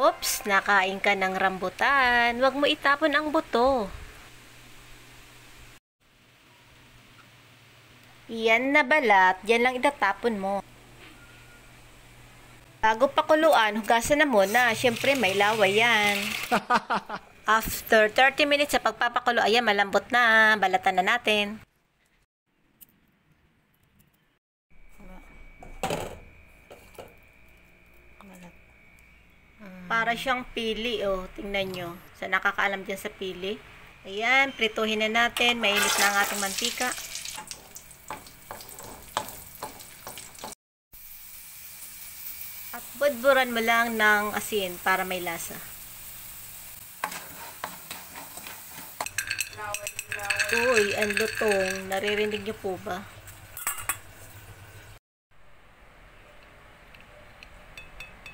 Oops, nakain ka ng rambutan. Huwag mo itapon ang buto. Yan na balat, yan lang itatapon mo. Bago pakuluan, hugasan na muna. Siyempre, may laway yan. After 30 minutes sa pagpapakulo, ayan, malambot na. Balatan na natin. Para siyang pili, oh. Tingnan nyo. Sa nakakaalam dyan sa pili. Ayan, prituhin na natin. Mainit na ang ating mantika. At budburan mo lang ng asin para may lasa. Uy, ang lutong. Naririnig niyo po ba?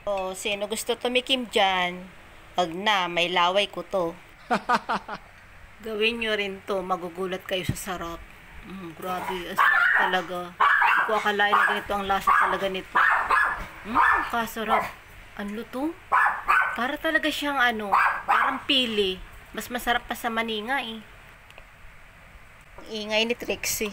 Oh, sino gusto tumikim dyan? Wag na, may laway ko to. Gawin nyo rin to, magugulat kayo sa sarap. Grabe, asarap talaga. Hindi ko akalain na ganito ang lasa talaga nito. Kasarap. Ang luto. Para talaga siyang parang pili. Mas masarap pa sa maninga eh. Ang ingay ni Trixie.